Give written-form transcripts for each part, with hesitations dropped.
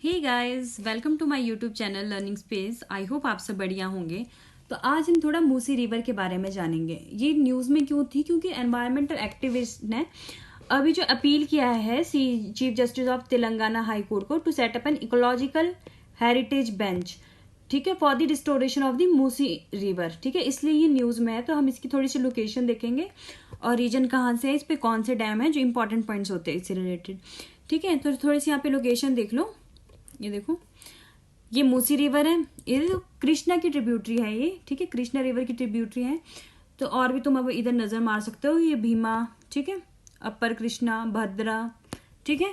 Hey guys, welcome to my YouTube channel Learning Space. I hope आप सब बढ़िया होंगे। तो आज हम थोड़ा मूसी रिवर के बारे में जानेंगे। ये न्यूज़ में क्यों थी? क्योंकि एनवायरमेंटल एक्टिविस्ट ने अभी जो अपील किया है chief justice of Telangana high court को to set up an ecological heritage bench, ठीक है, for the restoration of the Musi river. ठीक है, इसलिए ये न्यूज़ में है। तो हम इसकी थोड़ी सी लोकेशन देखेंगे और रीजन कहाँ से है, इस पे कौन से डैम है, जो इंपॉर्टेंट पॉइंट्स होते हैं इससे रिलेटेड। ठीक है, तो थोड़ी सी यहाँ पे लोकेशन देख लो। ये देखो, ये मूसी रिवर है, ये कृष्णा की ट्रिब्यूटरी है ये। ठीक है, कृष्णा रिवर की ट्रिब्यूटरी है। तो और भी तुम अब इधर नजर मार सकते हो, ये भीमा, ठीक है, अपर कृष्णा, भद्रा। ठीक है,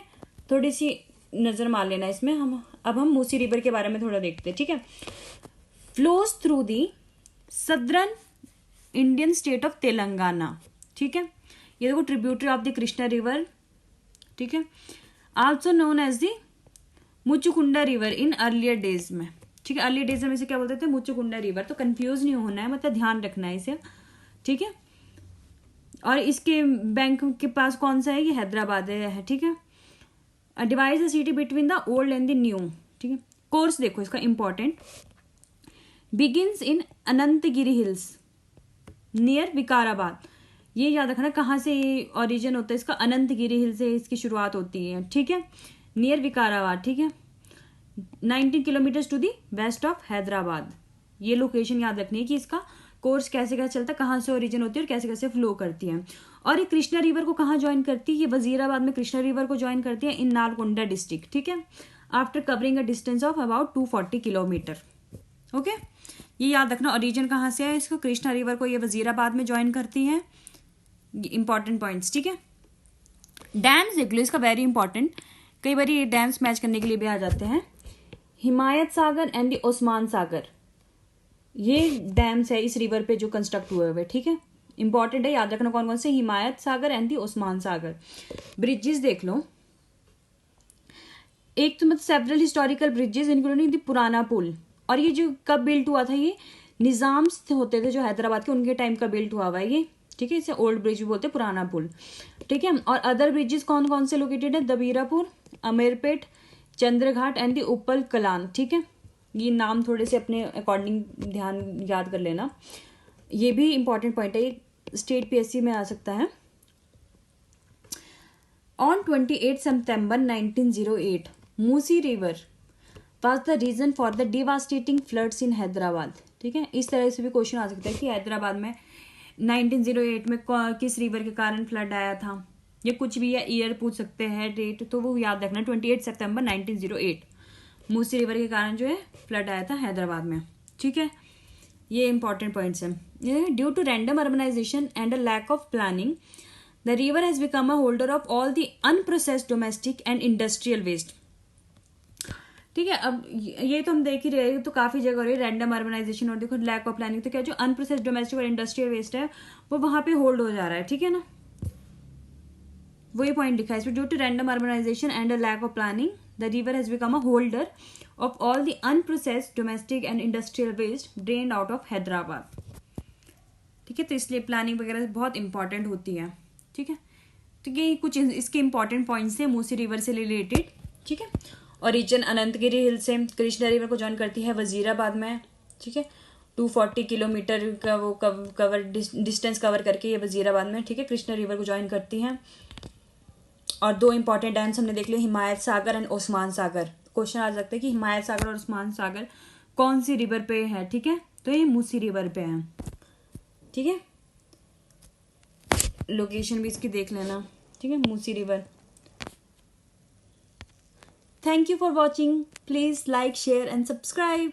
थोड़ी सी नजर मार लेना इसमें। हम मूसी रिवर के बारे में थोड़ा देखते हैं। ठीक है, flows through the southern Indian state of Telangana. ठीक है, ये देखो, tributary of the Krishna river. ठीक है, also known as the Muchukunda river in earlier days में। ठीक है, अर्लियर डेज में इसे क्या बोलते थे? मुचुकुंडा रिवर। तो कंफ्यूज नहीं होना है, मतलब ध्यान रखना है इसे। ठीक है, और इसके बैंक के पास कौन सा है? ये हैदराबाद है। ठीक है, divide the city between the old and the new. ठीक है, कोर्स देखो इसका important, begins in Ananthagiri hills near Vikarabad. ये याद रखना कहाँ से ओरिजिन होता है इसका। अनंतगिरी हिल से इसकी शुरुआत होती है। ठीक है, नियर विकाराबाद। ठीक है, 19 kilometre to the west of Hyderabad. ये लोकेशन याद रखनी है कि इसका कोर्स कैसे कैसे चलता है, कहाँ से ओरिजिन होती है और कैसे कैसे फ्लो करती है। और ये कृष्णा रिवर को कहाँ ज्वाइन करती है? ये वजीराबाद में कृष्णा रिवर को ज्वाइन करती है इन नालकोंडा डिस्ट्रिक्ट। ठीक है, after covering a distance of about 240 kilometre. Okay, ये याद रखना ओरिजिन कहाँ से है इसको। कृष्णा रिवर को ये वजीराबाद में ज्वाइन करती है। Important points. ठीक है, डैम्स देख लो इसका, वेरी इंपॉर्टेंट। कई बार ये डैम्स मैच करने के लिए भी आ जाते हैं। हिमायत सागर एंड द ओस्मान सागर, ये डैम्स है इस रिवर पे जो कंस्ट्रक्ट हुए हुए। ठीक है, इंपॉर्टेंट है, याद रखना कौन कौन से। Himayat Sagar and the Osman Sagar. Bridges देख लो, एक तो मतलब several historical bridges including the Purana Pul. और ये जो कब बिल्ट हुआ था? ये निजाम्स होते थे जो हैदराबाद के, उनके टाइम का बिल्ट हुआ है ये। ठीक है, इसे ओल्ड ब्रिज भी बोलते हैं, पुराना पुल। ठीक है, और अदर ब्रिजेस कौन कौन से लोकेटेड है? दबीरापुर, अमेरपेट, चंद्रघाट एंड दी उपल कलान। ठीक है, ये नाम थोड़े से अपने अकॉर्डिंग ध्यान याद कर लेना। ये भी इंपॉर्टेंट पॉइंट है, ये स्टेट पीएससी में आ सकता है। On 28 September 1908 Musi river was the reason for the devastating floods in Hyderabad. ठीक है, इस तरह से भी क्वेश्चन आ सकता है कि हैदराबाद में 1908 में किस रिवर के कारण फ्लड आया था, या कुछ भी, या ईयर पूछ सकते हैं, डेट, तो वो याद रखना। 28 सितंबर 1908 मूसी रिवर के कारण जो है फ्लड आया था हैदराबाद में। ठीक है, ये इंपॉर्टेंट पॉइंट्स हैं। Due to random urbanisation and a lack of planning the river has become a holder of all the unprocessed domestic and industrial waste. ठीक है, अब ये तो हम देख ही रहे हैं, तो काफी जगह हो रही है रैंडम अर्बनाइजेशन और देखो लैक ऑफ प्लानिंग। तो क्या, जो अनप्रोसेस्ड डोमेस्टिक और इंडस्ट्रियल वेस्ट है वो वहां पे होल्ड हो जा रहा है। ठीक है ना, वही पॉइंट लिखा है इसमें। Due to random urbanisation and a lack of planning the river has become a holder of all the unprocessed domestic and industrial waste drained out of Hyderabad. ठीक है, तो इसलिए प्लानिंग वगैरह बहुत इंपॉर्टेंट होती है। ठीक है, तो ये कुछ इसके इंपॉर्टेंट पॉइंट्स हैं मूसी रिवर से रिलेटेड। ठीक है, ओरिजिन अनंतगिरी हिल से, कृष्णा रिवर को ज्वाइन करती है वजीराबाद में। ठीक है, 240 किलोमीटर का वो कवर डिस्टेंस कवर करके ये वजीराबाद में, ठीक है, कृष्णा रिवर को ज्वाइन करती हैं। और दो इंपॉर्टेंट डैम्स हमने देख लिए, हिमायत Sagar and Osman Sagar. Question आ सकता है कि हिमायत सागर और ओस्मान सागर कौन सी रिवर पे है? ठीक है, तो ये मूसी रिवर पे है। ठीक है, लोकेशन भी इसकी देख लेना। ठीक है, Musi river. Thank you for watching. Please like, share and subscribe.